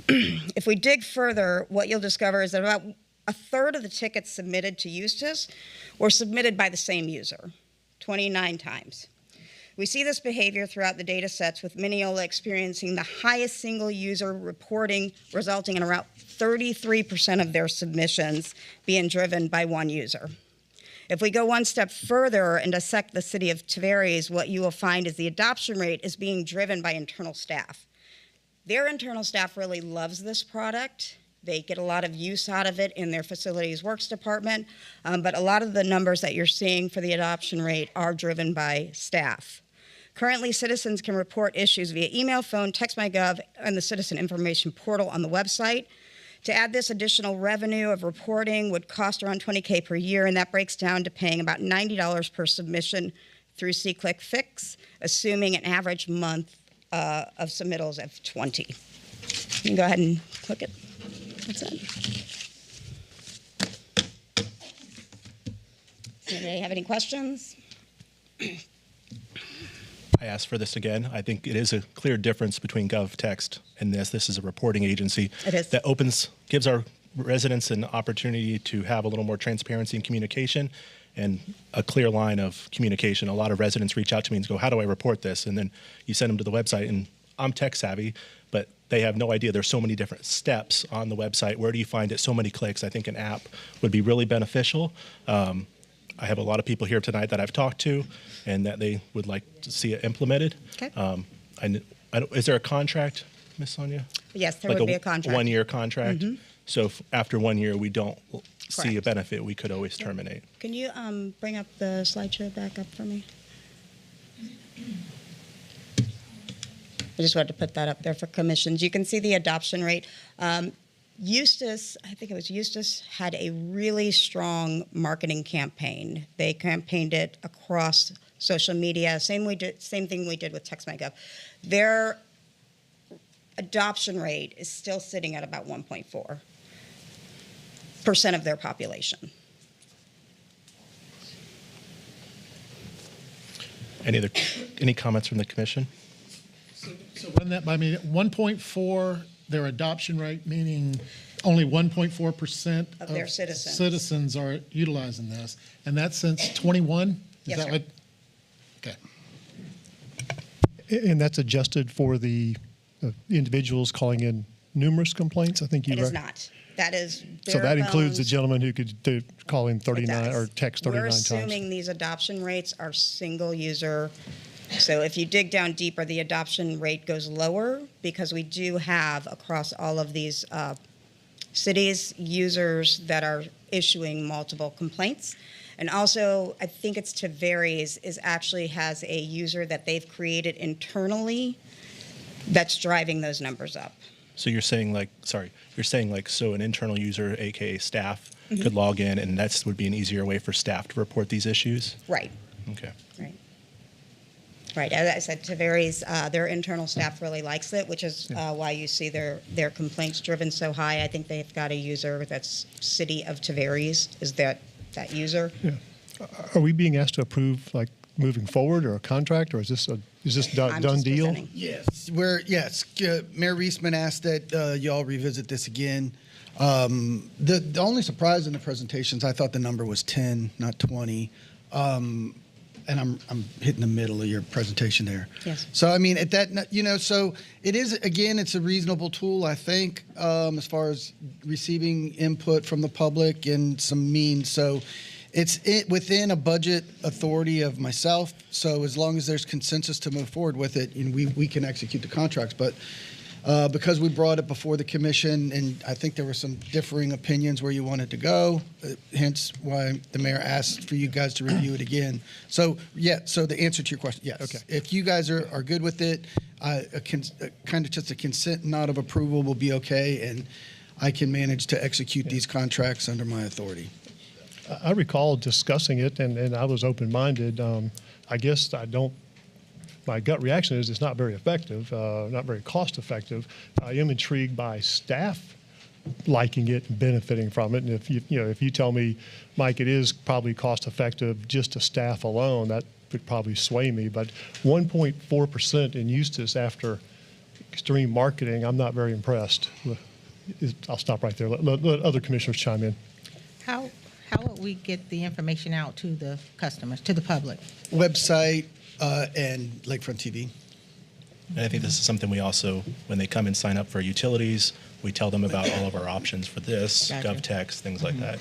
If we dig further, what you'll discover is that about a third of the tickets submitted to Eustis were submitted by the same user, 29 times. We see this behavior throughout the data sets, with Mineola experiencing the highest single user reporting, resulting in around 33% of their submissions being driven by one user. If we go one step further and dissect the city of Tavares, what you will find is the adoption rate is being driven by internal staff. Their internal staff really loves this product. They get a lot of use out of it in their facilities works department, but a lot of the numbers that you're seeing for the adoption rate are driven by staff. Currently, citizens can report issues via email, phone, TextMyGov, and the Citizen Information Portal on the website. To add this additional revenue of reporting would cost around $20K per year, and that breaks down to paying about $90 per submission through SeeClickFix, assuming an average month of submittals of 20. You can go ahead and click it. That's it. Does anybody have any questions? I asked for this again. I think it is a clear difference between GovText and this. This is a reporting agency that gives our residents an opportunity to have a little more transparency and communication and a clear line of communication. A lot of residents reach out to me and go, how do I report this? And then you send them to the website, and I'm tech savvy, but they have no idea there's so many different steps on the website. Where do you find it? So many clicks. I think an app would be really beneficial. I have a lot of people here tonight that I've talked to and that they would like to see it implemented. Okay. Is there a contract, Ms. Sonia? Yes, there would be a contract. 1-year contract. Mm-hmm. So if after 1 year we don't see a Correct. benefit, we could always terminate. Can you bring up the slideshow back up for me? I just wanted to put that up there for commissions. You can see the adoption rate. Eustis, I think it was Eustis, had a really strong marketing campaign. They campaigned it across social media. Same thing we did with TextMyGov. Their adoption rate is still sitting at about 1.4% of their population. Any comments from the commission? So run that by me. 1.4, their adoption rate, meaning only 1.4% of their citizens are utilizing this, and that's since 21. Yes, sir. Okay. And that's adjusted for the individuals calling in numerous complaints. I think you. It is not. That is. So that includes the bones. gentleman who could call in 39 or text 39 times. We're assuming these adoption rates are single user. So if you dig down deeper, the adoption rate goes lower because we do have across all of these cities users that are issuing multiple complaints. And also, I think it's Tavares actually has a user that they've created internally that's driving those numbers up. So you're saying so an internal user, aka staff, could log in, and that would be an easier way for staff to report these issues? Right. Okay. Right. As I said, Tavares, their internal staff really likes it, which is why you see their complaints driven so high. I think they've got a user that's City of Tavares is that user. Yeah. Are we being asked to approve like moving forward or a contract, or is this done deal? Presenting. Yes, Mayor Reisman asked that y'all revisit this again. The only surprise in the presentations, I thought the number was 10, not 20. And I'm hitting the middle of your presentation there. Yes. So I mean, at that, so it is, again, it's a reasonable tool, I think, as far as receiving input from the public and some means. So it's within a budget authority of myself. So as long as there's consensus to move forward with it, and we can execute the contracts. But because we brought it before the commission, and I think there were some differing opinions where you wanted to go, hence why the mayor asked for you guys to review it again. So, so the answer to your question, yes. Okay. If you guys are good with it, kind of just a consent nod of approval will be okay, and I can manage to execute these contracts under my authority. I recall discussing it, and I was open-minded. I guess my gut reaction is it's not very effective, not very cost-effective. I am intrigued by staff liking it and benefiting from it. And if you tell me, Mike, it is probably cost-effective just to staff alone, that would probably sway me. But 1.4% in Eustis after extreme marketing, I'm not very impressed. I'll stop right there. Let other commissioners chime in. How would we get the information out to the customers, to the public? Website and Lakefront TV. And I think this is something we also, when they come and sign up for utilities, we tell them about all of our options for this, Gotcha. GovText, things like that.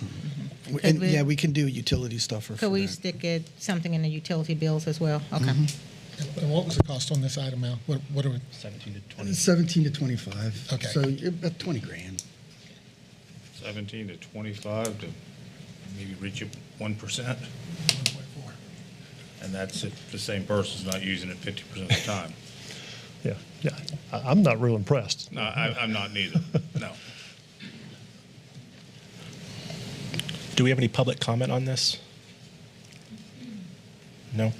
And we- yeah, we can do utility stuff for Could we that. stick it, something in the utility bills as well? Okay. And what was the cost on this item now? What are we? 17 to 20. 17 to 25. Okay. So you're about 20 grand. 17 to 25 to maybe reach a 1%. And that's if the same person's not using it 50% of the time. Yeah. I'm not real impressed. No, I'm not neither, no. Do we have any public comment on this? No?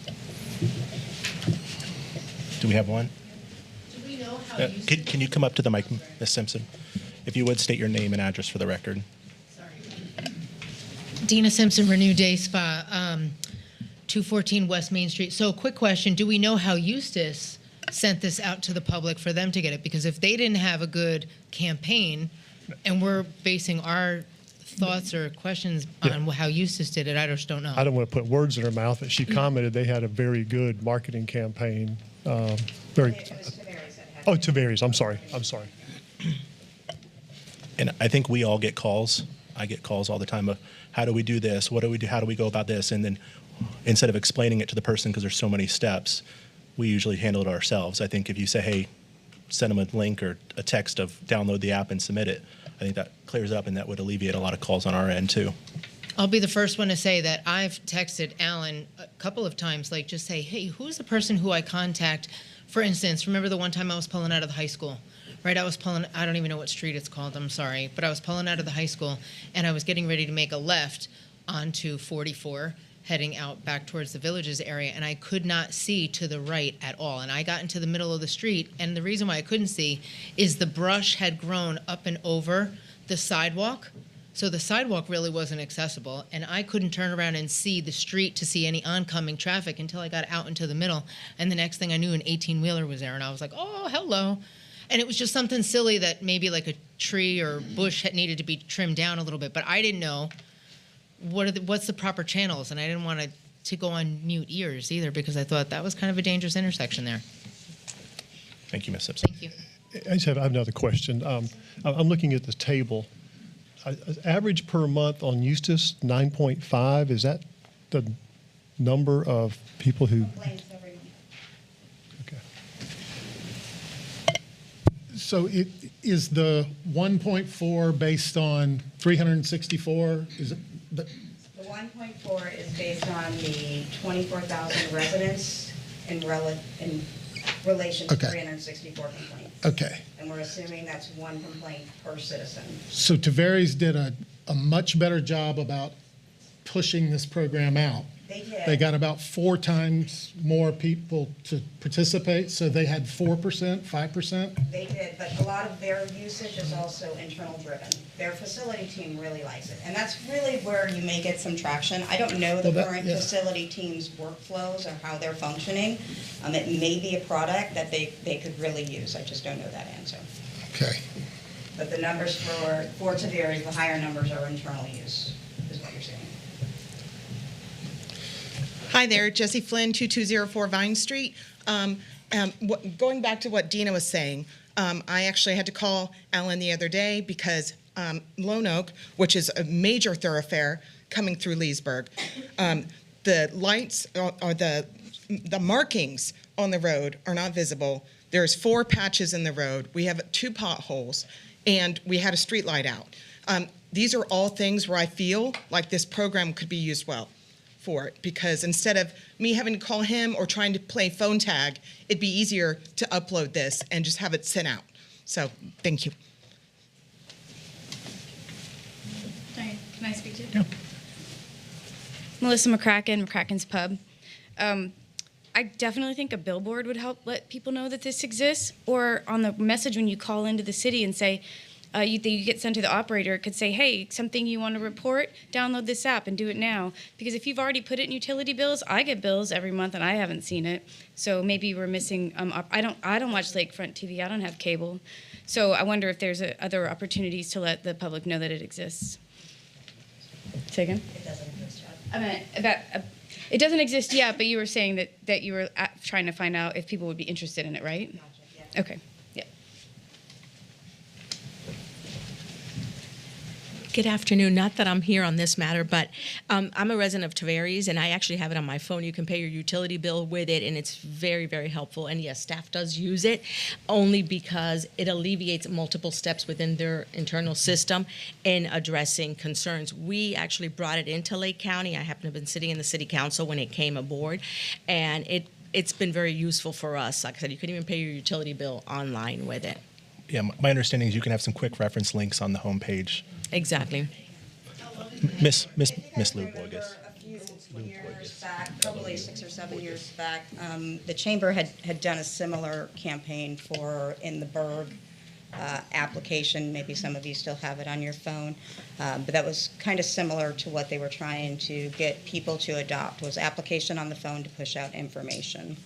Do we have one? Do we know how Can you come up to the mic, Ms. Simpson? If you would, state your name and address for the record. Dina Simpson, Renew Day Spa, 214 West Main Street. So quick question, do we know how Eustis sent this out to the public for them to get it? Because if they didn't have a good campaign and we're basing our thoughts or questions on how Eustis did it, I just don't know. I don't want to put words in her mouth, but she commented they had a very good marketing campaign. Tavares, I'm sorry. And I think we all get calls. I get calls all the time of, how do we do this? What do we do? How do we go about this? And then instead of explaining it to the person, because there's so many steps, we usually handle it ourselves. I think if you say, hey, send them a link or a text of download the app and submit it, I think that clears up and that would alleviate a lot of calls on our end too. I'll be the first one to say that I've texted Alan a couple of times, like just say, hey, who's the person who I contact? For instance, remember the one time I was pulling out of the high school, right? I don't even know what street it's called, I'm sorry, but I was pulling out of the high school and I was getting ready to make a left onto 44, heading out back towards the Villages area, and I could not see to the right at all. And I got into the middle of the street, and the reason why I couldn't see is the brush had grown up and over the sidewalk. So the sidewalk really wasn't accessible, and I couldn't turn around and see the street to see any oncoming traffic until I got out into the middle. And the next thing I knew, an 18-wheeler was there, and I was like, oh, hello. And it was just something silly that maybe like a tree or bush had needed to be trimmed down a little bit, but I didn't know what's the proper channels, and I didn't want to go on mute ears either because I thought that was kind of a dangerous intersection there. Thank you, Ms. Simpson. Thank you. I have another question. I'm looking at the table. Average per month on Eustis, 9.5. Is that the number of people who? Okay. So it is the 1.4 based on 364? Is it? The 1.4 is based on the 24,000 residents in relation to Okay. 364 complaints. Okay. And we're assuming that's one complaint per citizen. So Tavares did a much better job about pushing this program out. They did. They got about 4 times more people to participate, so they had 4%, 5%. They did, but a lot of their usage is also internal driven. Their facility team really likes it. And that's really where you may get some traction. I don't know the current facility team's workflows or how they're functioning. It may be a product that they could really use. I just don't know that answer. Okay. But the numbers for Tavares, the higher numbers are internal use, is what you're saying. Hi there, Jessie Flynn, 2204 Vine Street. Going back to what Dina was saying, I actually had to call Alan the other day because Lone Oak, which is a major thoroughfare coming through Leesburg, the lights or the markings on the road are not visible. There's 4 patches in the road. We have 2 potholes, and we had a street light out. These are all things where I feel like this program could be used well for it, because instead of me having to call him or trying to play phone tag, it'd be easier to upload this and just have it sent out. So, thank you. Hi, can I speak to you? Yeah. Melissa McCracken, McCracken's Pub. I definitely think a billboard would help let people know that this exists, or on the message when you call into the city and say, you get sent to the operator, it could say, hey, something you want to report, download this app and do it now. Because if you've already put it in utility bills, I get bills every month and I haven't seen it. So maybe we're missing, I don't watch Lakefront TV, I don't have cable. So I wonder if there's other opportunities to let the public know that it exists. Say again? It doesn't exist yet. I mean, it doesn't exist yet, but you were saying that you were trying to find out if people would be interested in it, right? Not yet, yeah. Okay, yeah. Good afternoon. Not that I'm here on this matter, but I'm a resident of Tavares, and I actually have it on my phone. You can pay your utility bill with it, and it's very, very helpful. And yes, staff does use it only because it alleviates multiple steps within their internal system in addressing concerns. We actually brought it into Lake County. I happen to have been sitting in the city council when it came aboard, and it's been very useful for us. Like I said, you can even pay your utility bill online with it. Yeah, my understanding is you can have some quick reference links on the homepage. Exactly. Miss Lou Borges. A few years back, probably 6 or 7 years back, the chamber had done a similar campaign for In the Berg application. Maybe some of you still have it on your phone, but that was kind of similar to what they were trying to get people to adopt, was application on the phone to push out information.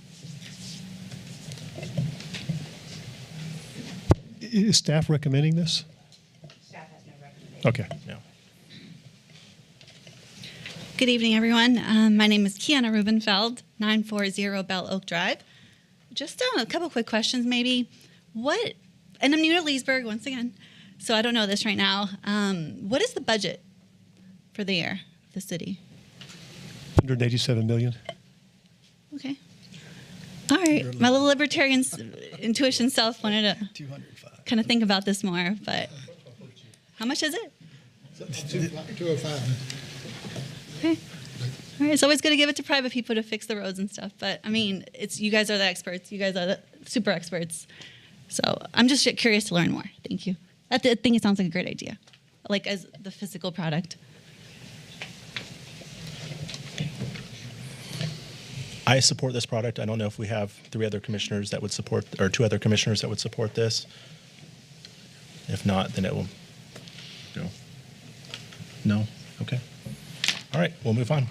Is staff recommending this? Staff has no recommendation. Okay. Yeah. Good evening, everyone. My name is Kiana Rubenfeld, 940 Bell Oak Drive. Just a couple quick questions, maybe. And I'm new to Leesburg once again, so I don't know this right now. What is the budget for the year of the city? 187 million. Okay. All right. My little libertarian intuition self wanted to kind of think about this more, but how much is it? 205. Okay. All right. It's always good to give it to private people to fix the roads and stuff, but I mean, you guys are the experts. You guys are the super experts. So I'm just curious to learn more. Thank you. I think it sounds like a great idea, like as the physical product. I support this product. I don't know if we have 3 other commissioners that would support, or 2 other commissioners that would support this. If not, then it will go. No? Okay. All right, we'll move on.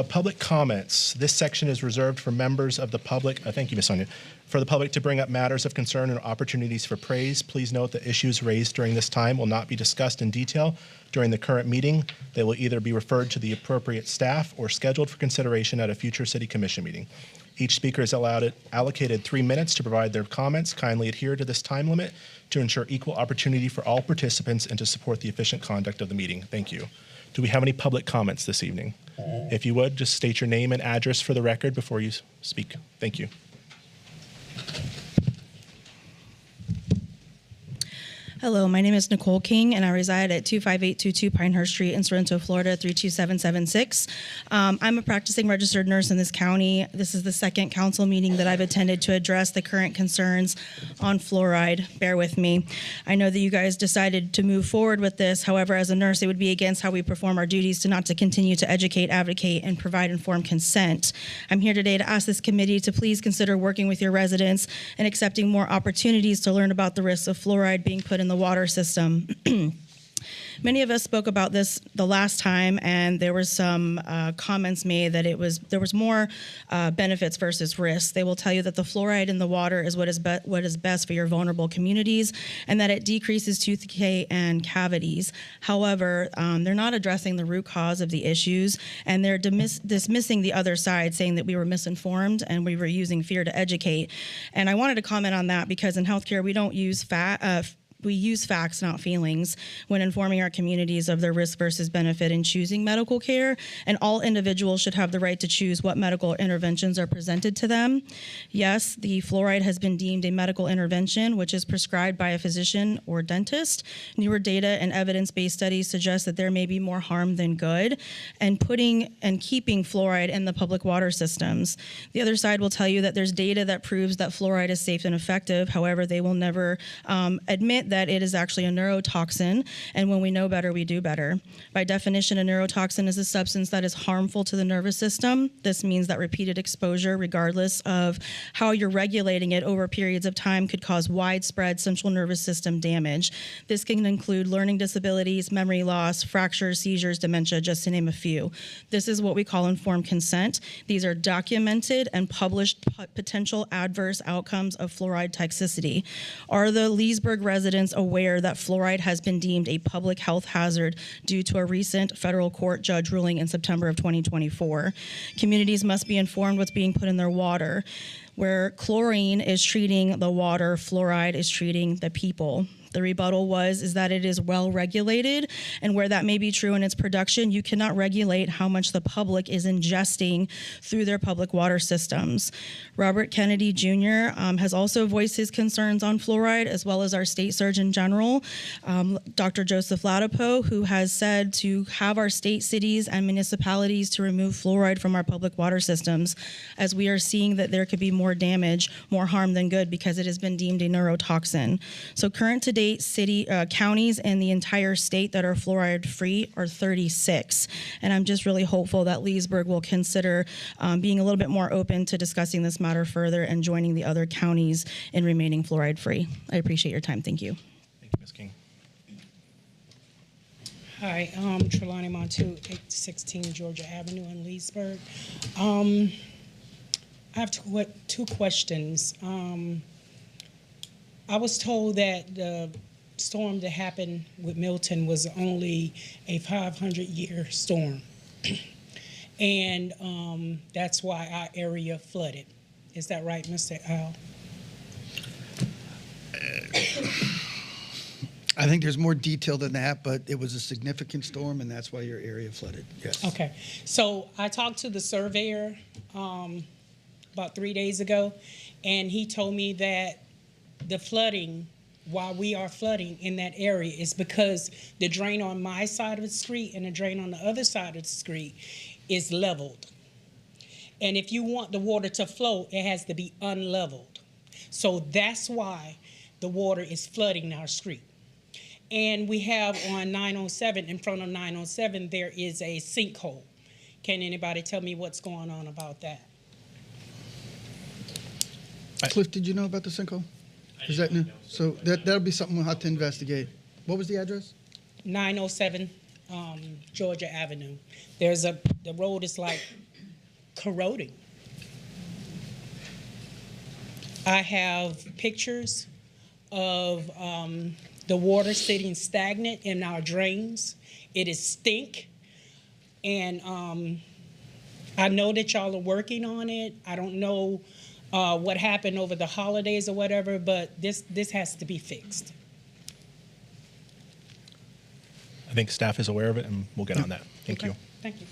Public comments. This section is reserved for members of the public. Thank you, Ms. Sonia. For the public to bring up matters of concern and opportunities for praise. Please note that issues raised during this time will not be discussed in detail during the current meeting. They will either be referred to the appropriate staff or scheduled for consideration at a future City Commission meeting. Each speaker is allocated 3 minutes to provide their comments. Kindly adhere to this time limit to ensure equal opportunity for all participants and to support the efficient conduct of the meeting. Thank you. Do we have any public comments this evening? If you would, just state your name and address for the record before you speak. Thank you. Hello, my name is Nicole King, and I reside at 25822 Pinehurst Street in Sorrento, Florida, 32776. I'm a practicing registered nurse in this county. This is the second council meeting that I've attended to address the current concerns on fluoride. Bear with me. I know that you guys decided to move forward with this. However, as a nurse, it would be against how we perform our duties to continue to educate, advocate, and provide informed consent. I'm here today to ask this committee to please consider working with your residents and accepting more opportunities to learn about the risks of fluoride being put in the water system. Many of us spoke about this the last time, and there were some comments made that there was more benefits versus risks. They will tell you that the fluoride in the water is what is best for your vulnerable communities, and that it decreases tooth decay and cavities. However, they're not addressing the root cause of the issues, and they're dismissing the other side, saying that we were misinformed and we were using fear to educate. And I wanted to comment on that because in healthcare we don't use we use facts, not feelings, when informing our communities of their risk versus benefit in choosing medical care, and all individuals should have the right to choose what medical interventions are presented to them. Yes, the fluoride has been deemed a medical intervention, which is prescribed by a physician or dentist. Newer data and evidence-based studies suggest that there may be more harm than good, and keeping fluoride in the public water systems. The other side will tell you that there's data that proves that fluoride is safe and effective. However, they will never admit that it is actually a neurotoxin, and when we know better, we do better. By definition, a neurotoxin is a substance that is harmful to the nervous system. This means that repeated exposure, regardless of how you're regulating it over periods of time, could cause widespread central nervous system damage. This can include learning disabilities, memory loss, fractures, seizures, dementia, just to name a few. This is what we call informed consent. These are documented and published potential adverse outcomes of fluoride toxicity. Are the Leesburg residents aware that fluoride has been deemed a public health hazard due to a recent federal court judge ruling in September of 2024? Communities must be informed what's being put in their water. Where chlorine is treating the water, fluoride is treating the people. The rebuttal is that it is well regulated, and where that may be true in its production, you cannot regulate how much the public is ingesting through their public water systems. Robert Kennedy Jr. Has also voiced his concerns on fluoride, as well as our state surgeon general, Dr. Joseph Ladapo, who has said to have our state, cities, and municipalities to remove fluoride from our public water systems, as we are seeing that there could be more damage, more harm than good, because it has been deemed a neurotoxin. So current to date, counties in the entire state that are fluoride free are 36. And I'm just really hopeful that Leesburg will consider being a little bit more open to discussing this matter further and joining the other counties in remaining fluoride free. I appreciate your time. Thank you. Thank you, Ms. King. Hi, Trelawney Montu, 816 Georgia Avenue in Leesburg. I have two questions. I was told that the storm that happened with Milton was only a 500-year storm. And that's why our area flooded. Is that right, Mr. Al? I think there's more detail than that, but it was a significant storm, and that's why your area flooded. Yes. Okay. So I talked to the surveyor about 3 days ago, and he told me that the flooding, why we are flooding in that area, is because the drain on my side of the street and the drain on the other side of the street is leveled. And if you want the water to flow, it has to be unleveled. So that's why the water is flooding our street. And we have on 907, in front of 907, there is a sinkhole. Can anybody tell me what's going on about that? Cliff, did you know about the sinkhole? Is that new? So that'll be something we'll have to investigate. What was the address? 907 Georgia Avenue. The road is like corroding. I have pictures of the water sitting stagnant in our drains. It is stink. And I know that y'all are working on it. I don't know what happened over the holidays or whatever, but this has to be fixed. I think staff is aware of it, and we'll get on that. Thank you. Thank you.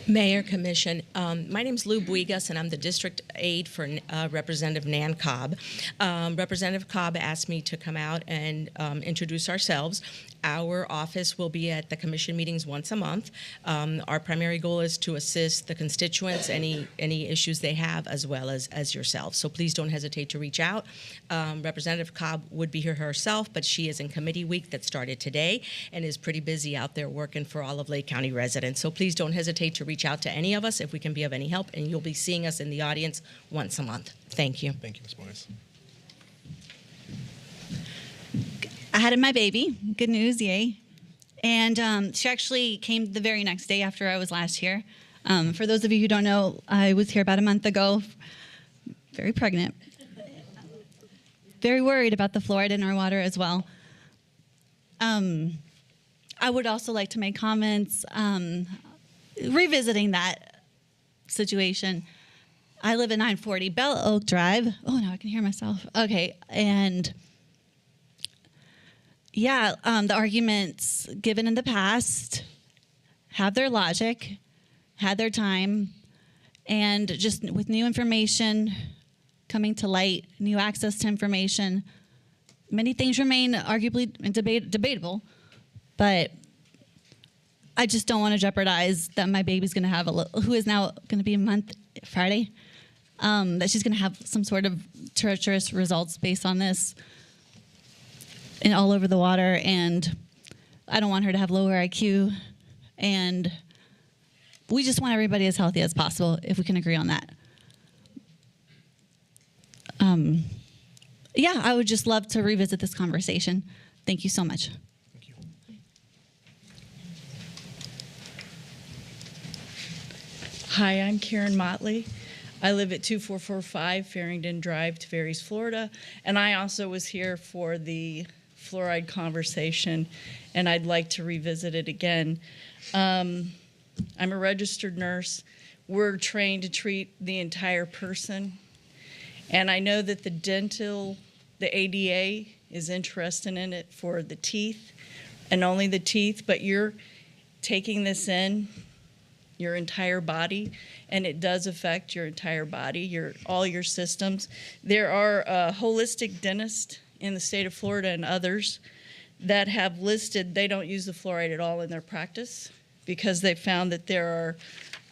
Mayor, Commission, my name's Lou Buigas, and I'm the district aide for Representative Nan Cobb. Representative Cobb asked me to come out and introduce ourselves. Our office will be at the commission meetings once a month. Our primary goal is to assist the constituents, any issues they have, as well as yourselves. So please don't hesitate to reach out. Representative Cobb would be here herself, but she is in committee week that started today and is pretty busy out there working for all of Lake County residents. So please don't hesitate to reach out to any of us if we can be of any help, and you'll be seeing us in the audience once a month. Thank you. Thank you, Ms. Morris. I had my baby. Good news, yay. And she actually came the very next day after I was last here. For those of you who don't know, I was here about a month ago, very pregnant. Very worried about the fluoride in our water as well. I would also like to make comments revisiting that situation. I live at 940 Bell Oak Drive. Oh, now I can hear myself. Okay, and yeah, the arguments given in the past have their logic, had their time, and just with new information coming to light, new access to information, many things remain arguably debatable, but I just don't want to jeopardize that my baby's going to have who is now going to be a month Friday. that she's going to have some sort of treacherous results based on this and all over the water. And I don't want her to have lower IQ. And we just want everybody as healthy as possible, if we can agree on that. Yeah, I would just love to revisit this conversation. Thank you so much. Thank you. Hi, I'm Karen Motley. I live at 2445 Farrington Drive, Tavares, Florida, and I also was here for the fluoride conversation, and I'd like to revisit it again. I'm a registered nurse. We're trained to treat the entire person, and I know that the ADA is interested in it for the teeth, and only the teeth, but you're taking this in your entire body, and it does affect your entire body, all your systems. There are holistic dentists in the state of Florida and others that have listed they don't use the fluoride at all in their practice because they found that there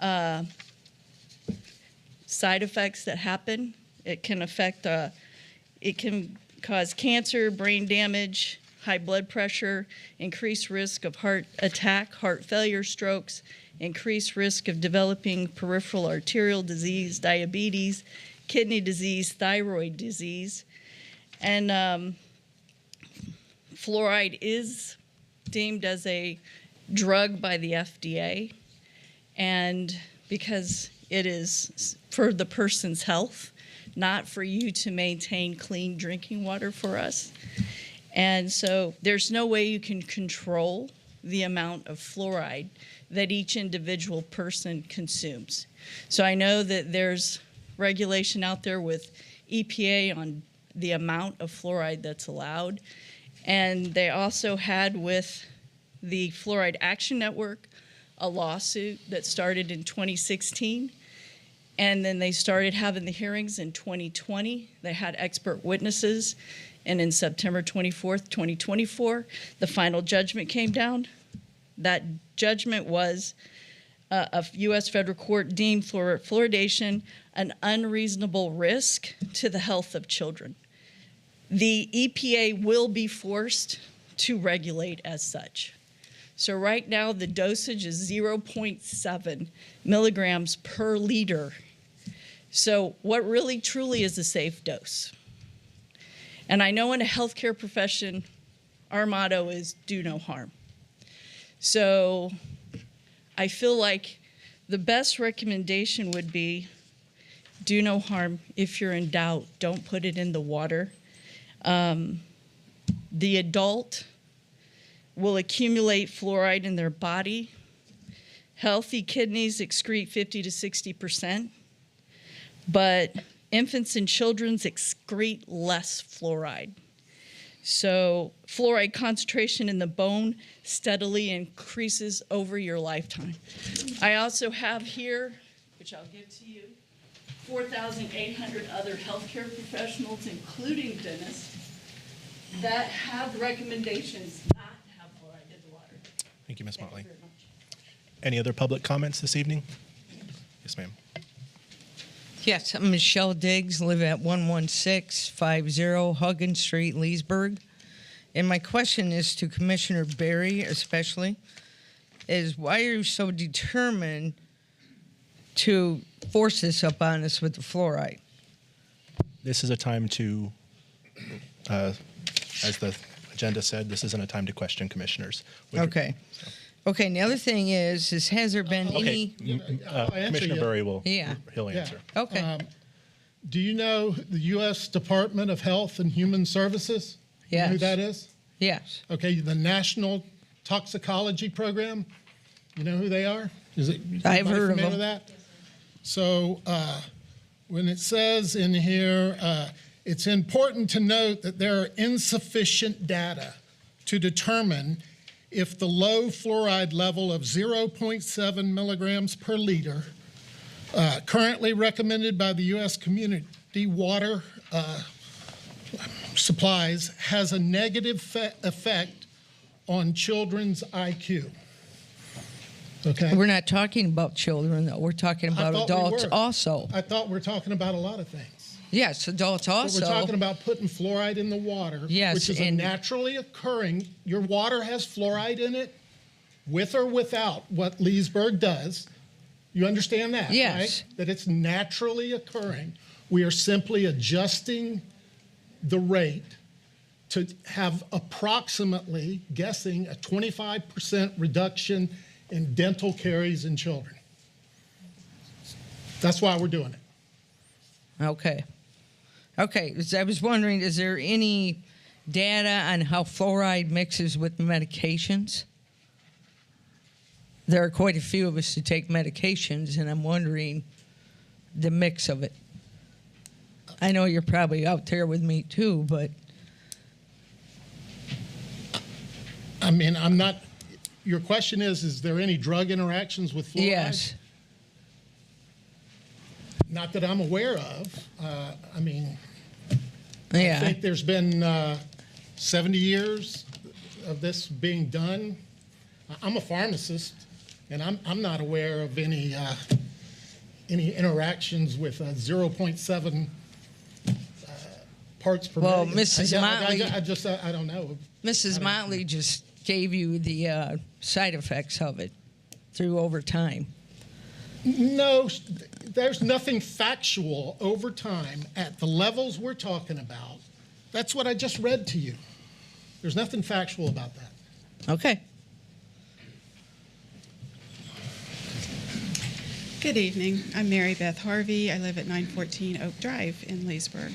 are side effects that happen. It can affect, it can cause cancer, brain damage, high blood pressure, increased risk of heart attack, heart failure, strokes, increased risk of developing peripheral arterial disease, diabetes, kidney disease, thyroid disease. And fluoride is deemed as a drug by the FDA, and because it is for the person's health, not for you to maintain clean drinking water for us. And so there's no way you can control the amount of fluoride that each individual person consumes. So I know that there's regulation out there with EPA on the amount of fluoride that's allowed. And they also had with the Fluoride Action Network a lawsuit that started in 2016. And then they started having the hearings in 2020. They had expert witnesses. And in September 24th, 2024, the final judgment came down. That judgment was a U.S. federal court deemed fluoridation an unreasonable risk to the health of children. The EPA will be forced to regulate as such. So right now, the dosage is 0.7 milligrams per liter. So what really truly is a safe dose? And I know in a healthcare profession, our motto is do no harm. So I feel like the best recommendation would be do no harm. If you're in doubt, don't put it in the water. The adult will accumulate fluoride in their body. Healthy kidneys excrete 50 to 60%, but infants and children excrete less fluoride. So fluoride concentration in the bone steadily increases over your lifetime. I also have here, which I'll give to you, 4,800 other healthcare professionals, including dentists, that have recommendations not to have fluoride in the water. Thank you, Ms. Motley. Thank you very much. Any other public comments this evening? Yes, ma'am. Yes, I'm Michelle Diggs, live at 11650 Huggins Street, Leesburg. And my question is to Commissioner Berry especially, is why are you so determined to force this up on us with the fluoride? This is a time to, as the agenda said, this isn't a time to question commissioners. Okay. Okay, and the other thing is has there been any... Commissioner Berry will Yeah. he'll answer. Okay. Do you know the U.S. Department of Health and Human Services? You know who Yes. that is? Yes. Okay, the National Toxicology Program. You know who they are? Is it? I've anybody heard of familiar them. with that? So when it says in here, it's important to note that there are insufficient data to determine if the low fluoride level of 0.7 milligrams per liter, currently recommended by the U.S. Community Water Supplies, has a negative effect on children's IQ. Okay. We're not talking about children, though. We're talking about adults also. I thought we're talking about a lot of things. Yes, adults also. But we're talking about putting fluoride in the water, yes, which is a naturally occurring. Your water has fluoride in it, with or without what Leesburg does. You understand that, yes, right? That it's naturally occurring. We are simply adjusting the rate to have approximately, guessing, a 25% reduction in dental caries in children. That's why we're doing it. Okay. Okay, I was wondering, is there any data on how fluoride mixes with medications? There are quite a few of us who take medications, and I'm wondering the mix of it. I know you're probably out there with me too, but I mean, I'm not. Your question is there any drug interactions with fluoride? Yes. Not that I'm aware of. I mean, yeah. I think there's been 70 years of this being done. I'm a pharmacist, and I'm not aware of any interactions with 0.7 parts per million. Well, Mrs. Motley, I don't know. Mrs. Motley just gave you the side effects of it through over time. No, there's nothing factual over time at the levels we're talking about. That's what I just read to you. There's nothing factual about that. Okay. Good evening. I'm Mary Beth Harvey. I live at 914 Oak Drive in Leesburg.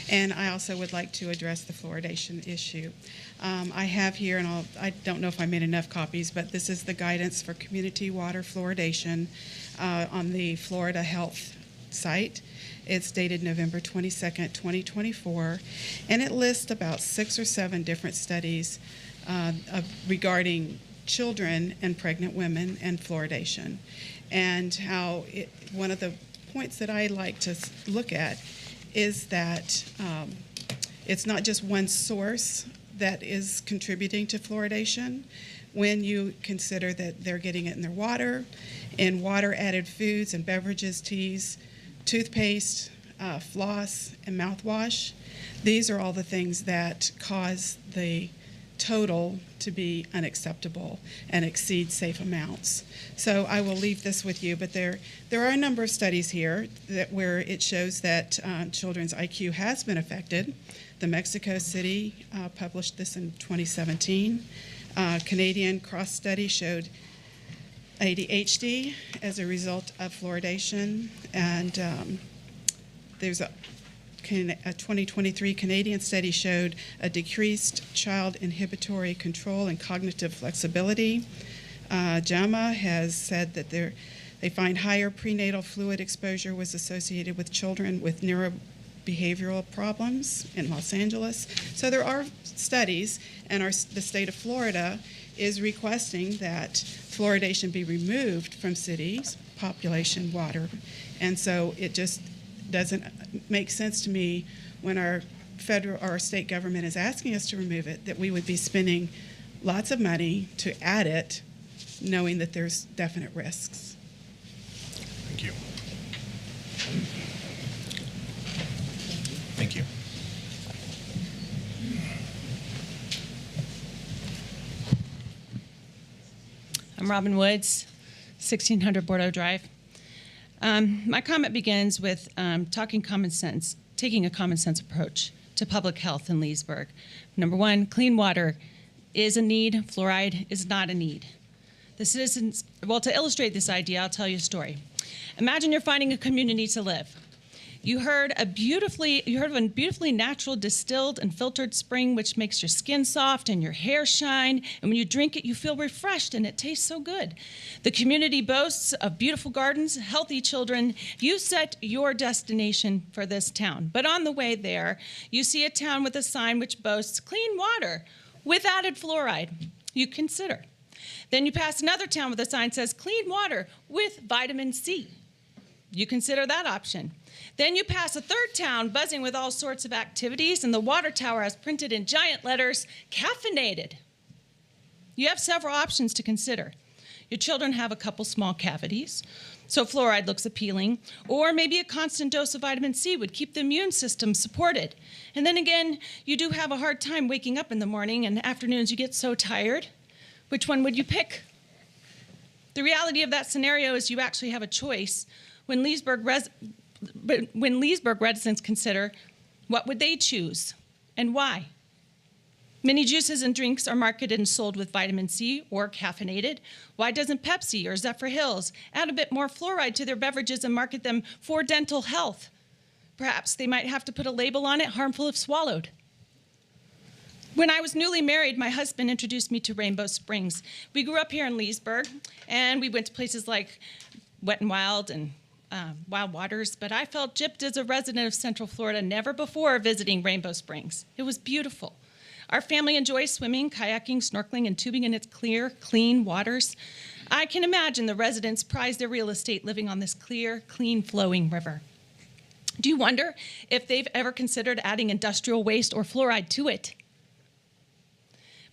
And I also would like to address the fluoridation issue. I have here, and I don't know if I made enough copies, but this is the guidance for community water fluoridation on the Florida Health site. It's dated November 22nd, 2024, and it lists about 6 or 7 different studies regarding children and pregnant women and fluoridation. And how one of the points that I like to look at is that it's not just one source that is contributing to fluoridation. When you consider that they're getting it in their water, in water-added foods and beverages, teas, toothpaste, floss, and mouthwash, these are all the things that cause the total to be unacceptable and exceed safe amounts. So I will leave this with you, but there are a number of studies here where it shows that children's IQ has been affected. The Mexico City published this in 2017. Canadian cross study showed ADHD as a result of fluoridation, and there's a 2023 Canadian study showed a decreased child inhibitory control and cognitive flexibility. JAMA has said that they find higher prenatal fluid exposure was associated with children with neurobehavioral problems in Los Angeles. So there are studies, and the state of Florida is requesting that fluoridation be removed from cities' population water. And so it just doesn't make sense to me when our federal or our state government is asking us to remove it, that we would be spending lots of money to add it, knowing that there's definite risks. Thank you. Thank you. I'm Robin Woods, 1600 Bordeaux Drive. My comment begins with taking a common sense approach to public health in Leesburg. Number one, clean water is a need, fluoride is not a need. The citizens, well, to illustrate this idea, I'll tell you a story. Imagine you're finding a community to live. You heard of a beautifully natural distilled and filtered spring which makes your skin soft and your hair shine, and when you drink it, you feel refreshed and it tastes so good. The community boasts of beautiful gardens, healthy children. You set your destination for this town, but on the way there, you see a town with a sign which boasts clean water with added fluoride. You consider. Then you pass another town with a sign that says clean water with vitamin C. You consider that option. Then you pass a third town buzzing with all sorts of activities, and the water tower has printed in giant letters, caffeinated. You have several options to consider. Your children have a couple small cavities, so fluoride looks appealing. Or maybe a constant dose of vitamin C would keep the immune system supported. And then again, you do have a hard time waking up in the morning, and afternoons you get so tired. Which one would you pick? The reality of that scenario is you actually have a choice. When Leesburg residents consider, what would they choose and why? Many juices and drinks are marketed and sold with vitamin C or caffeinated. Why doesn't Pepsi or Zephyr Hills add a bit more fluoride to their beverages and market them for dental health? Perhaps they might have to put a label on it, harmful if swallowed. When I was newly married, my husband introduced me to Rainbow Springs. We grew up here in Leesburg, and we went to places like Wet n Wild and Wild Waters, but I felt gypped as a resident of Central Florida never before visiting Rainbow Springs. It was beautiful. Our family enjoys swimming, kayaking, snorkeling, and tubing in its clear, clean waters. I can imagine the residents prize their real estate living on this clear, clean, flowing river. Do you wonder if they've ever considered adding industrial waste or fluoride to it?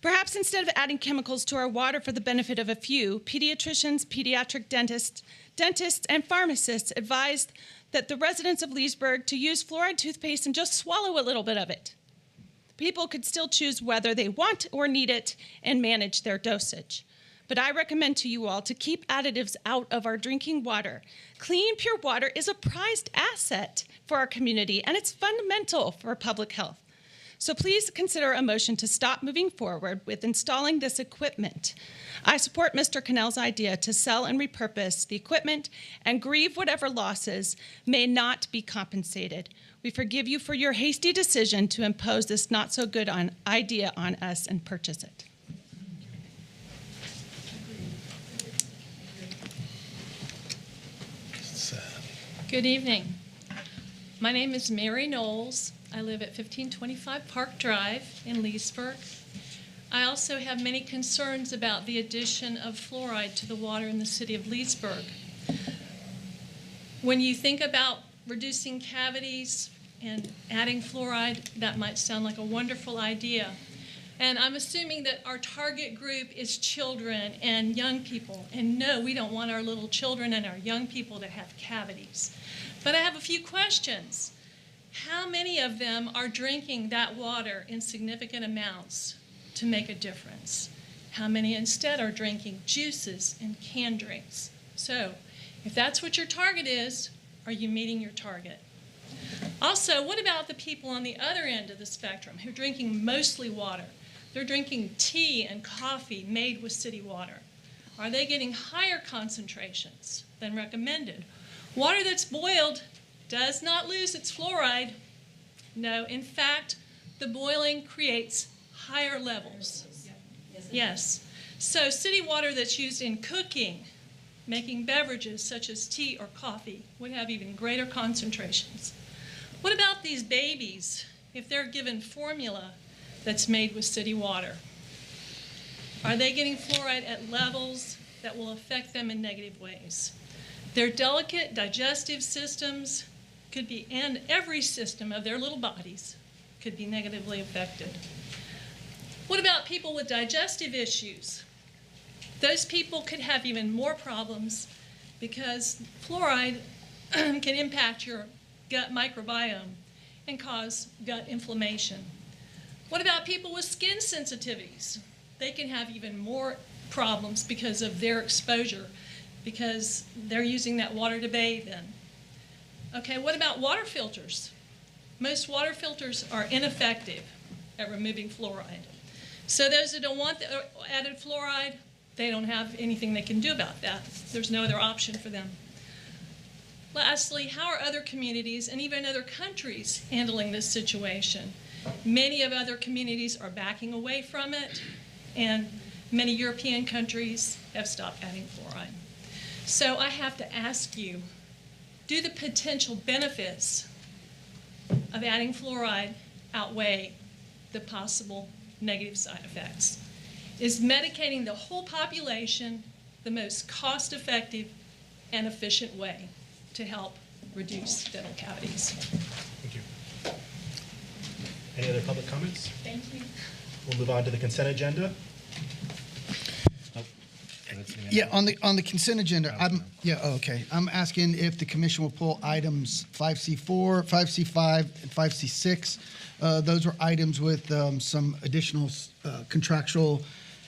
Perhaps instead of adding chemicals to our water for the benefit of a few, pediatricians, pediatric dentists, and pharmacists advised that the residents of Leesburg to use fluoride toothpaste and just swallow a little bit of it. People could still choose whether they want or need it and manage their dosage. But I recommend to you all to keep additives out of our drinking water. Clean, pure water is a prized asset for our community, and it's fundamental for public health. So please consider a motion to stop moving forward with installing this equipment. I support Mr. Cannell's idea to sell and repurpose the equipment and grieve whatever losses may not be compensated. We forgive you for your hasty decision to impose this not-so-good idea on us and purchase it. Good evening. My name is Mary Knowles. I live at 1525 Park Drive in Leesburg. I also have many concerns about the addition of fluoride to the water in the city of Leesburg. When you think about reducing cavities and adding fluoride, that might sound like a wonderful idea. And I'm assuming that our target group is children and young people. And no, we don't want our little children and our young people to have cavities. But I have a few questions. How many of them are drinking that water in significant amounts to make a difference? How many instead are drinking juices and canned drinks? So, if that's what your target is, are you meeting your target? Also, what about the people on the other end of the spectrum who are drinking mostly water? They're drinking tea and coffee made with city water. Are they getting higher concentrations than recommended? Water that's boiled does not lose its fluoride. No, in fact, the boiling creates higher levels. Yes. So city water that's used in cooking, making beverages such as tea or coffee, would have even greater concentrations. What about these babies if they're given formula that's made with city water? Are they getting fluoride at levels that will affect them in negative ways? Their delicate digestive systems could be, and every system of their little bodies could be negatively affected. What about people with digestive issues? Those people could have even more problems because fluoride can impact your gut microbiome and cause gut inflammation. What about people with skin sensitivities? They can have even more problems because of their exposure, because they're using that water to bathe in. Okay, what about water filters? Most water filters are ineffective at removing fluoride. So those that don't want the added fluoride, they don't have anything they can do about that. There's no other option for them. Lastly, how are other communities and even other countries handling this situation? Many of other communities are backing away from it, and many European countries have stopped adding fluoride. So I have to ask you, do the potential benefits of adding fluoride outweigh the possible negative side effects? Is medicating the whole population the most cost-effective and efficient way to help reduce dental cavities? Thank you. Any other public comments? Thank you. We'll move on to the consent agenda. Oh, that's me. Yeah, on the consent agenda, I'm asking if the commission will pull items 5C4, 5C5, and 5C6. Those were items with some additional contractual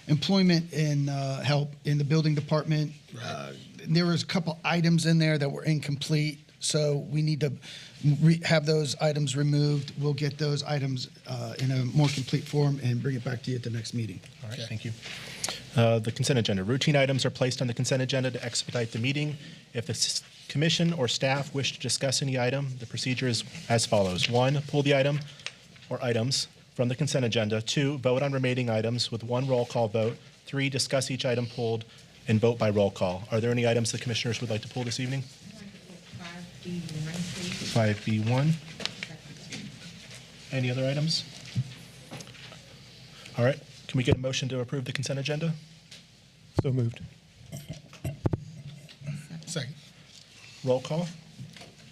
employment and help in the building department. There was a couple items in there that were incomplete, so we need to have those items removed. We'll get those items in a more complete form and bring it back to you at the next meeting. All right, thank you. The consent agenda. Routine items are placed on the consent agenda to expedite the meeting. If the commission or staff wish to discuss any item, the procedure is as follows. 1, pull the item or items from the consent agenda. 2, vote on remaining items with 1 roll call vote. 3, discuss each item pulled and vote by roll call. Are there any items the commissioners would like to pull this evening? 5B1. Any other items? All right. Can we get a motion to approve the consent agenda? So moved. Second. Roll call.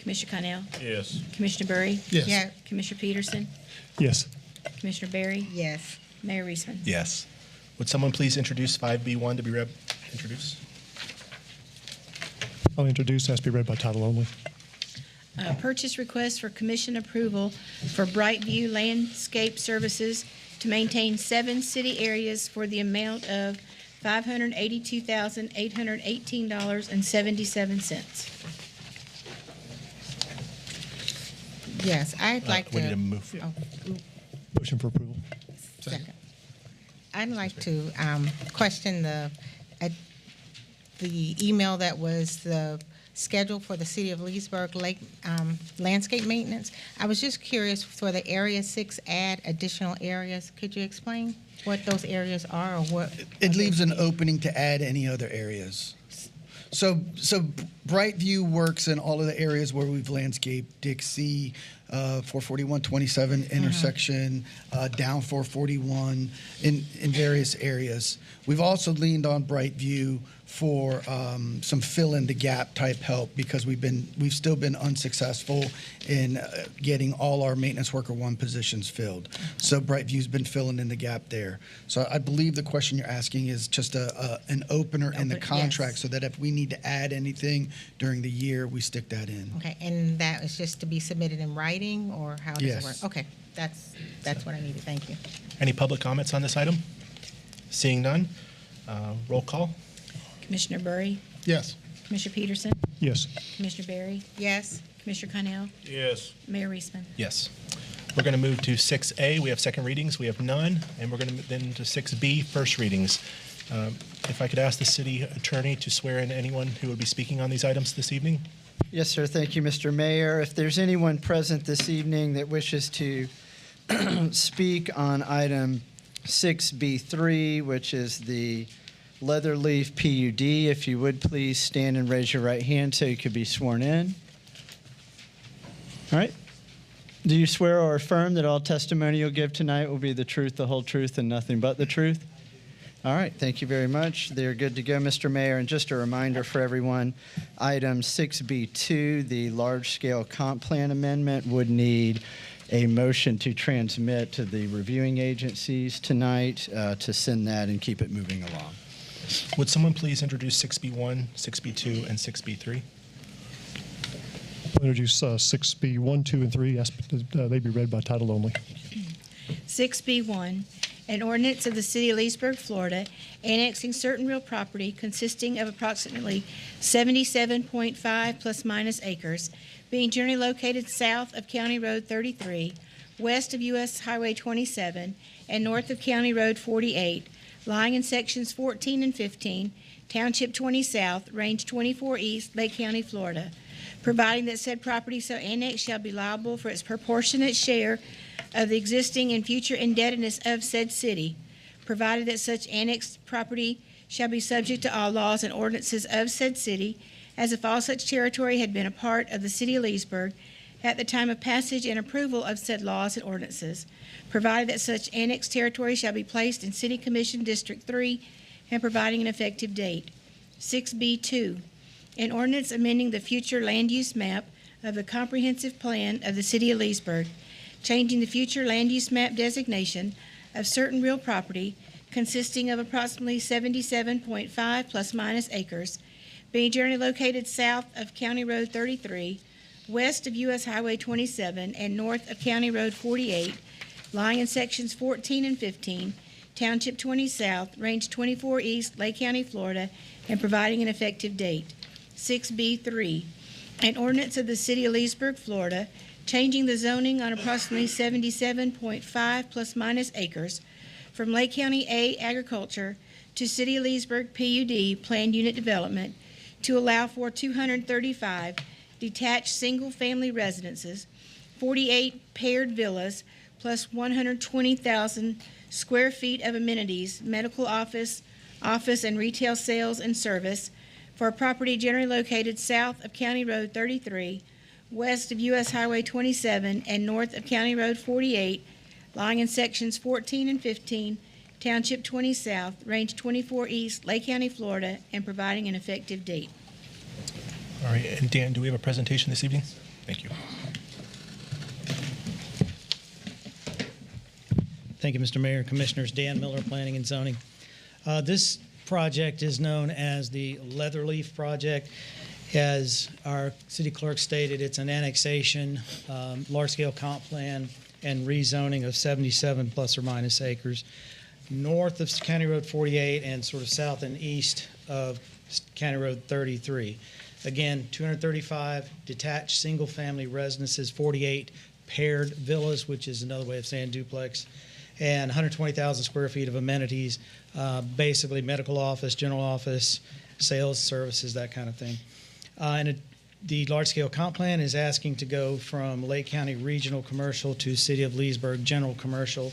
Commissioner Connell? Yes. Commissioner Burry? Yes. Yeah. Commissioner Peterson? Yes. Commissioner Barry? Yes. Mayor Reisman? Yes. Would someone please introduce 5B1 to be read? Introduce. I'll introduce, has to be read by title only. Purchase request for commission approval for Brightview Landscape Services to maintain 7 city areas for the amount of $582,818.77. Yes, I'd like We need to. to move. Motion for approval. Second. I'd like to question the email that was the schedule for the City of Leesburg Lake landscape maintenance. I was just curious for the Area 6 add additional areas. Could you explain what those areas are or what? It leaves an opening to add any other areas. So Brightview works in all of the areas where we've landscaped Dixie, 441-27 intersection, down 441 in various areas. We've also leaned on Brightview for some fill in the gap type help because we've still been unsuccessful in getting all our maintenance worker 1 positions filled. So Brightview's been filling in the gap there. So I believe the question you're asking is just an opener in the contract, yes. so that if we need to add anything during the year, we stick that in. Okay, and that is just to be submitted in writing or how does it Yes. work? Okay, that's what I needed. Thank you. Any public comments on this item? Seeing none, roll call. Commissioner Burry? Yes. Commissioner Peterson? Yes. Commissioner Barry? Yes. Commissioner Connell? Yes. Mayor Reisman? Yes. We're going to move to 6A. We have second readings. We have none. And we're going to move then to 6B, first readings. If I could ask the city attorney to swear in anyone who would be speaking on these items this evening. Yes, sir. Thank you, Mr. Mayor. If there's anyone present this evening that wishes to speak on item 6B3, which is the Leatherleaf PUD, if you would please stand and raise your right hand so you could be sworn in. All right. Do you swear or affirm that all testimony you'll give tonight will be the truth, the whole truth, and nothing but the truth? All right. Thank you very much. They're good to go, Mr. Mayor. And just a reminder for everyone, item 6B2, the large-scale comp plan amendment, would need a motion to transmit to the reviewing agencies tonight to send that and keep it moving along. Would someone please introduce 6B1, 6B2, and 6B3? I'll introduce 6B1, 2, and 3. Ask that they be read by title only. 6B1, an ordinance of the City of Leesburg, Florida, annexing certain real property consisting of approximately 77.5 plus minus acres, being generally located south of County Road 33, west of U.S. Highway 27, and north of County Road 48, lying in sections 14 and 15, Township 20 South, Range 24 East, Lake County, Florida, providing that said property so annexed shall be liable for its proportionate share of the existing and future indebtedness of said city, provided that such annexed property shall be subject to all laws and ordinances of said city, as if all such territory had been a part of the City of Leesburg at the time of passage and approval of said laws and ordinances, provided that such annexed territory shall be placed in City Commission District 3 and providing an effective date. 6B2, an ordinance amending the future land use map of the comprehensive plan of the City of Leesburg, changing the future land use map designation of certain real property consisting of approximately 77.5 plus minus acres, being generally located south of County Road 33, west of U.S. Highway 27, and north of County Road 48, lying in sections 14 and 15, Township 20 South, Range 24 East, Lake County, Florida, and providing an effective date. 6B3, an ordinance of the City of Leesburg, Florida, changing the zoning on approximately 77.5 plus minus acres from Lake County A agriculture to City of Leesburg PUD planned unit development to allow for 235 detached single-family residences, 48 paired villas, plus 120,000 square feet of amenities, medical office, and retail sales and service for a property generally located south of County Road 33, west of U.S. Highway 27, and north of County Road 48, lying in sections 14 and 15, Township 20 South, Range 24 East, Lake County, Florida, and providing an effective date. All right, and Dan, do we have a presentation this evening? Thank you. Thank you, Mr. Mayor, Commissioners. Dan Miller, Planning and Zoning. This project is known as the Leatherleaf Project. As our city clerk stated, it's an annexation, large-scale comp plan, and rezoning of 77 plus or minus acres north of County Road 48 and sort of south and east of County Road 33. Again, 235 detached single-family residences, 48 paired villas, which is another way of saying duplex, and 120,000 square feet of amenities, basically medical office, general office, sales, services, that kind of thing. The large-scale comp plan is asking to go from Lake County Regional Commercial to City of Leesburg General Commercial.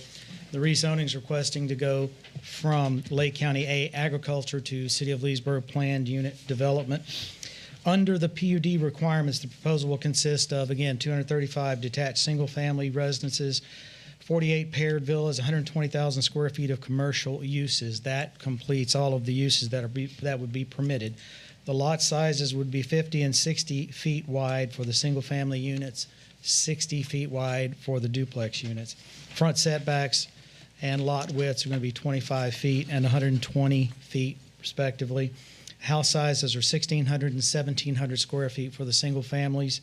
The rezoning is requesting to go from Lake County A Agriculture to City of Leesburg Planned Unit Development. Under the PUD requirements, the proposal will consist of, again, 235 detached single-family residences, 48 paired villas, 120,000 square feet of commercial uses. That completes all of the uses that would be permitted. The lot sizes would be 50 and 60 feet wide for the single-family units, 60 feet wide for the duplex units. Front setbacks and lot widths are going to be 25 feet and 120 feet, respectively. House sizes are 1,600 and 1,700 square feet for the single families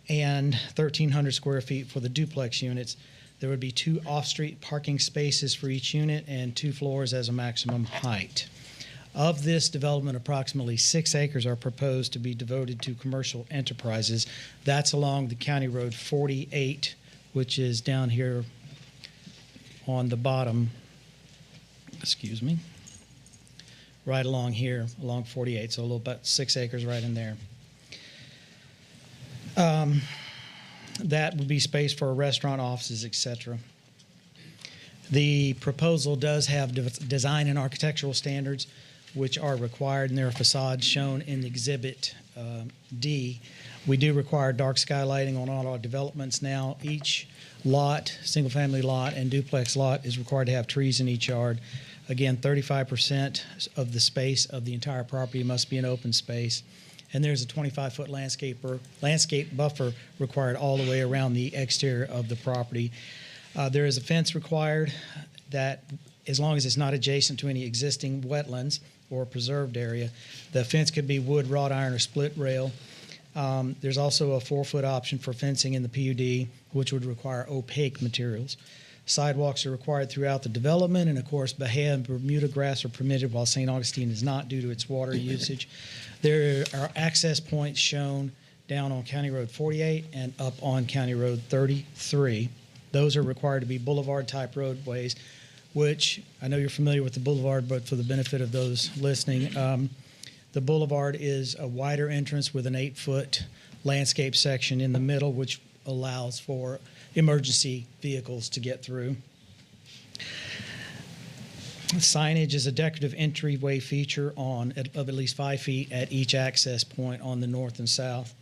and 1,300 square feet for the duplex units. There would be 2 off-street parking spaces for each unit and 2 floors as a maximum height. Of this development, approximately 6 acres are proposed to be devoted to commercial enterprises. That's along the County Road 48, which is down here on the bottom, excuse me, right along here, along 48, so a little about 6 acres right in there. That would be space for a restaurant, offices, etc. The proposal does have design and architectural standards, which are required, and there are facades shown in Exhibit D. We do require dark skylighting on all our developments now. Each lot, single-family lot and duplex lot, is required to have trees in each yard. Again, 35% of the space of the entire property must be an open space. And there's a 25-foot landscape buffer required all the way around the exterior of the property. There is a fence required that, as long as it's not adjacent to any existing wetlands or preserved area, the fence could be wood, wrought iron, or split rail. There's also a 4-foot option for fencing in the PUD, which would require opaque materials. Sidewalks are required throughout the development, and of course, Bahia and Bermuda grass are permitted, while St. Augustine is not due to its water usage. There are access points shown down on County Road 48 and up on County Road 33. Those are required to be boulevard-type roadways, which I know you're familiar with the boulevard, but for the benefit of those listening, the boulevard is a wider entrance with an 8-foot landscape section in the middle, which allows for emergency vehicles to get through. Signage is a decorative entryway feature of at least 5 feet at each access point on the north and south.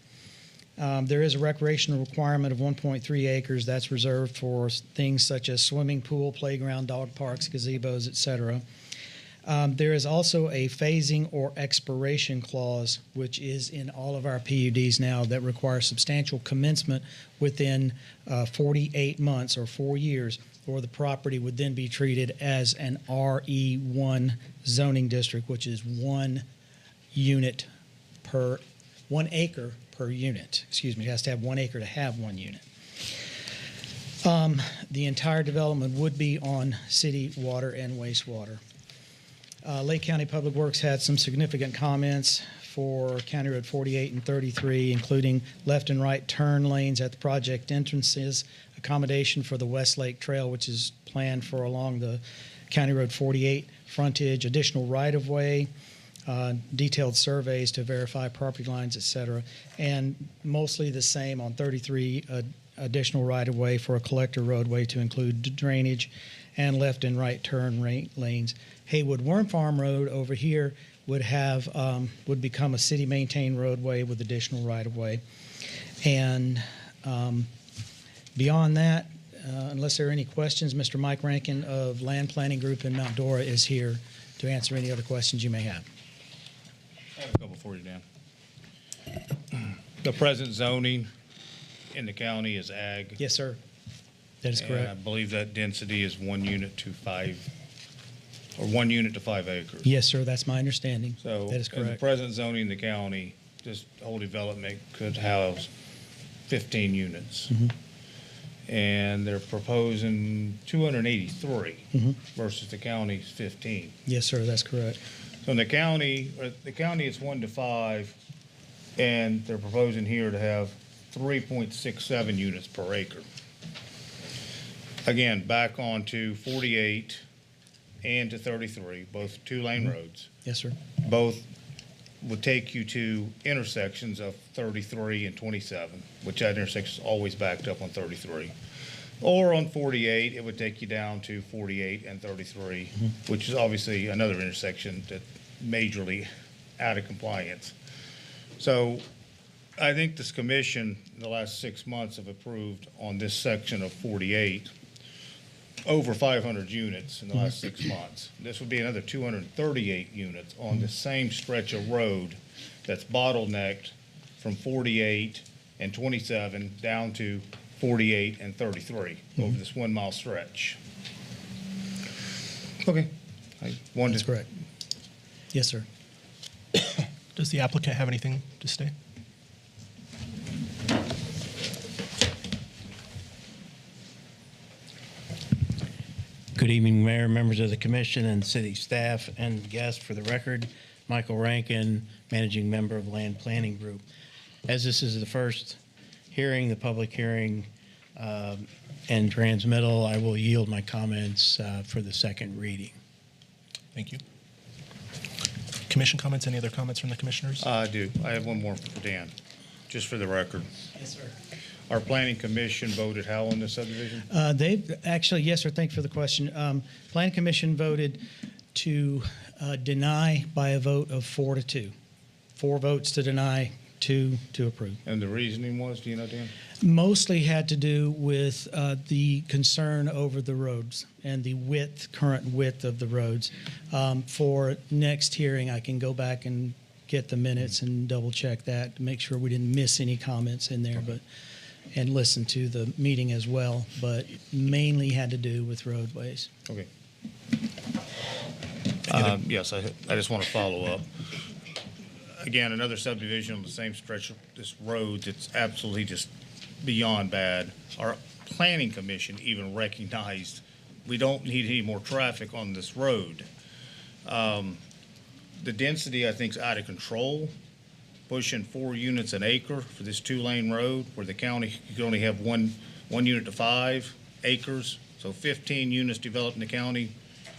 There is a recreational requirement of 1.3 acres that's reserved for things such as swimming pool, playground, dog parks, gazebos, etc. There is also a phasing or expiration clause, which is in all of our PUDs now, that requires substantial commencement within 48 months or 4 years, or the property would then be treated as an RE1 zoning district, which is 1 acre per unit. Excuse me, it has to have 1 acre to have 1 unit. The entire development would be on city water and wastewater. Lake County Public Works had some significant comments for County Road 48 and 33, including left and right turn lanes at the project entrances, accommodation for the West Lake Trail, which is planned for along the County Road 48 frontage, additional right-of-way, detailed surveys to verify property lines, et cetera, and mostly the same on 33, additional right-of-way for a collector roadway to include drainage and left and right turn lanes. Haywood Worm Farm Road over here would become a city-maintained roadway with additional right-of-way. And beyond that, unless there are any questions, Mr. Mike Rankin of Land Planning Group in Mount Dora is here to answer any other questions you may have. I have a couple for you, Dan. The present zoning in the county is ag. Yes, sir. That is correct. And I believe that density is 1 unit to 5, or 1 unit to 5 acres. Yes, sir. That's my understanding. So that is in the correct. present zoning in the county, this whole development could house 15 units. Mm-hmm. And they're proposing 283 Mm-hmm. versus the county's 15. Yes, sir. That's correct. So in the county is 1 to 5, and they're proposing here to have 3.67 units per acre. Again, back onto 48 and to 33, both 2-lane roads. Yes, sir. Both would take you to intersections of 33 and 27, which that intersection is always backed up on 33. Or on 48, it would take you down to 48 and 33, which is obviously another intersection that majorly out of compliance. So I think this commission in the last 6 months have approved on this section of 48 over 500 units in the last 6 months. This would be another 238 units on the same stretch of road that's bottlenecked from 48 and 27 down to 48 and 33 over this 1 mile stretch. Okay. That's correct. Yes, sir. Does the applicant have anything to say? Good evening, Mayor, members of the Commission, and city staff and guests. For the record, Michael Rankin, Managing Member of Land Planning Group. As this is the first hearing, the public hearing and transmittal, I will yield my comments for the second reading. Thank you. Commission comments? Any other comments from the commissioners? I do. I have one more for Dan, just for the record. Yes, sir. Our planning commission voted how on this subdivision? They've actually, yes, sir, thank you for the question. Plan Commission voted to deny by a vote of 4-2. 4 votes to deny, 2 to approve. And the reasoning was, do you know, Dan? Mostly had to do with the concern over the roads and the current width of the roads. For next hearing, I can go back and get the minutes and double check that to make sure we didn't miss any comments in there, and listen to the meeting as well, but mainly had to do with roadways. Okay. Yes, I just want to follow up. Again, another subdivision on the same stretch of this road that's absolutely just beyond bad. Our planning commission even recognized we don't need any more traffic on this road. The density, I think, is out of control, pushing 4 units an acre for this 2-lane road, where the county could only have one unit to 5 acres. So 15 units developed in the county,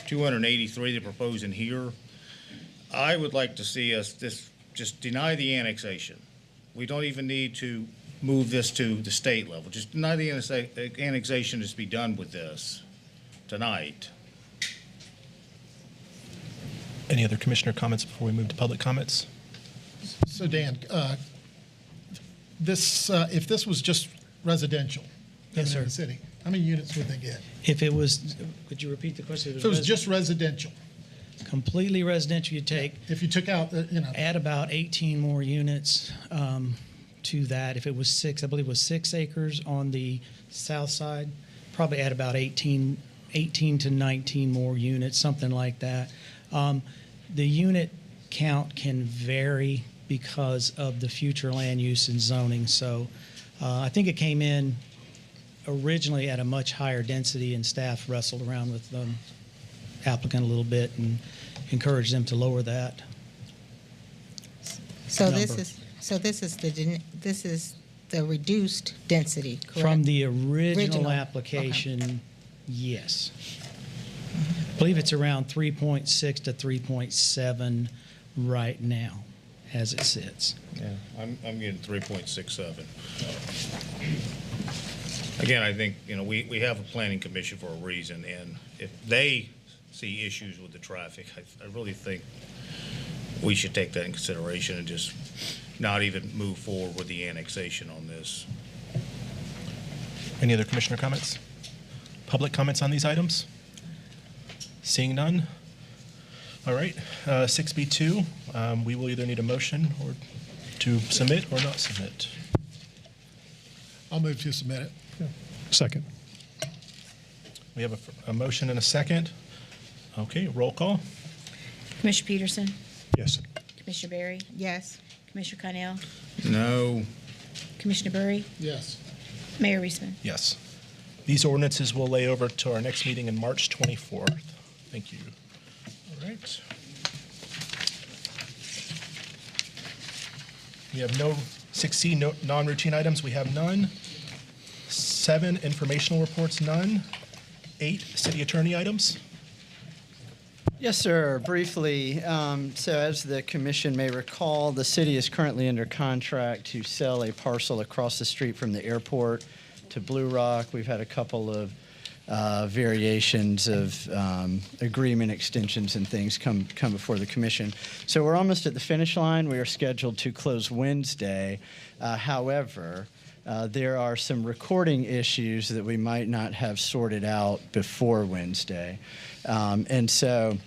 283 they're proposing here. I would like to see us just deny the annexation. We don't even need to move this to the state level. Just deny the annexation, just be done with this tonight. Any other commissioner comments before we move to public comments? So Dan, if this was just residential in the city, how many units would they get? If it was, could you repeat the question? If it was just residential, completely residential, you take. If you took out the, Add about 18 more units to that. If it was 6, I believe it was 6 acres on the south side, probably add about 18 to 19 more units, something like that. The unit count can vary because of the future land use and zoning. So I think it came in originally at a much higher density, and staff wrestled around with the applicant a little bit and encouraged them to lower that. So number. this is the reduced density, correct? From the original application, yes. I believe it's around 3.6 to 3.7 right now, as it sits. Yeah, I'm getting 3.67. Again, I think, we have a planning commission for a reason, and if they see issues with the traffic, I really think we should take that in consideration and just not even move forward with the annexation on this. Any other commissioner comments? Public comments on these items? Seeing none? All right, 6B2, we will either need a motion or to submit or not submit. I'll move to submit it. Second. We have a motion and a second. Okay, roll call. Commissioner Peterson? Yes. Commissioner Berry? Yes. Commissioner Connell? No. Commissioner Burry? Yes. Mayor Reisman? Yes. These ordinances will lay over to our next meeting in March 24th. Thank you. All right. We have no 6C, no non-routine items. We have none. 7, informational reports, none. 8, city attorney items. Yes, sir. Briefly, so as the commission may recall, the city is currently under contract to sell a parcel across the street from the airport to Blue Rock. We've had a couple of variations of agreement extensions and things come before the commission. So we're almost at the finish line. We are scheduled to close Wednesday. However, there are some recording issues that we might not have sorted out before Wednesday. And so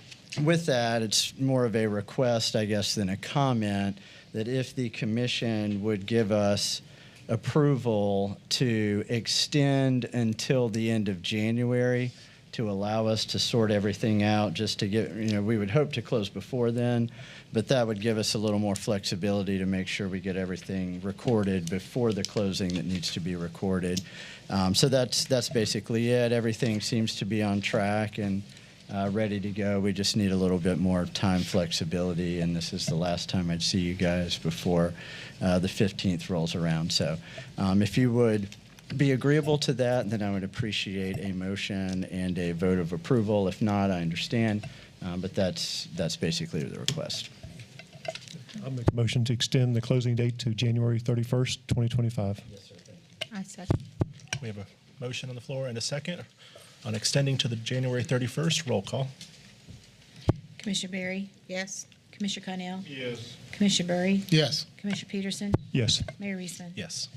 with that, it's more of a request, I guess, than a comment that if the commission would give us approval to extend until the end of January to allow us to sort everything out, just to get, we would hope to close before then, but that would give us a little more flexibility to make sure we get everything recorded before the closing that needs to be recorded. So that's basically it. Everything seems to be on track and ready to go. We just need a little bit more time flexibility, and this is the last time I'd see you guys before the 15th rolls around. So if you would be agreeable to that, then I would appreciate a motion and a vote of approval. If not, I understand, but that's basically the request. I'll make a motion to extend the closing date to January 31st, 2025. Yes, sir. I second. We have a motion on the floor and a second on extending to the January 31st. Roll call. Commissioner Berry? Yes. Commissioner Connell? Yes. Commissioner Burry? Yes. Commissioner Peterson? Yes. Mayor Reisman? Yes.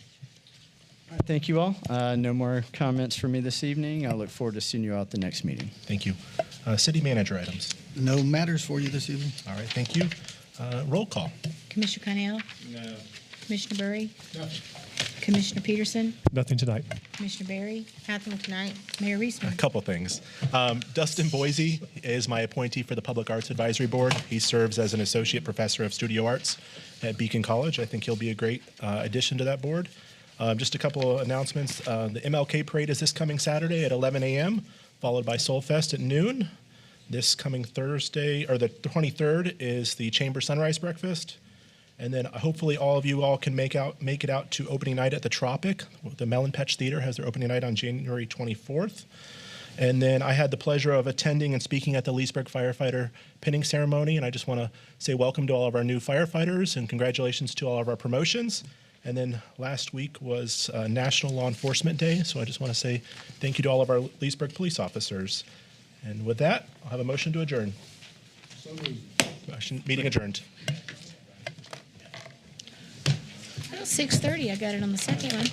All right, thank you all. No more comments for me this evening. I look forward to seeing you all at the next meeting. Thank you. City manager items. No matters for you this evening. All right, thank you. Roll call. Commissioner Connell? No. Commissioner Burry? No. Commissioner Peterson? Nothing tonight. Commissioner Berry? Nothing tonight. Mayor A Reisman? couple things. Dustin Boise is my appointee for the Public Arts Advisory Board. He serves as an associate professor of studio arts at Beacon College. I think he'll be a great addition to that board. Just a couple of announcements. The MLK Parade is this coming Saturday at 11 a.m., followed by Soul Fest at noon. This coming Thursday, or the 23rd, is the Chamber Sunrise Breakfast. And then hopefully all of you all can make it out to opening night at the Tropic. The Melon Patch Theater has their opening night on January 24th. And then I had the pleasure of attending and speaking at the Leesburg Firefighter Pinning Ceremony. And I just want to say welcome to all of our new firefighters and congratulations to all of our promotions. And then last week was National Law Enforcement Day. So I just want to say thank you to all of our Leesburg police officers. And with that, I'll have a motion to adjourn. Meeting adjourned. 6:30, I got it on the second one.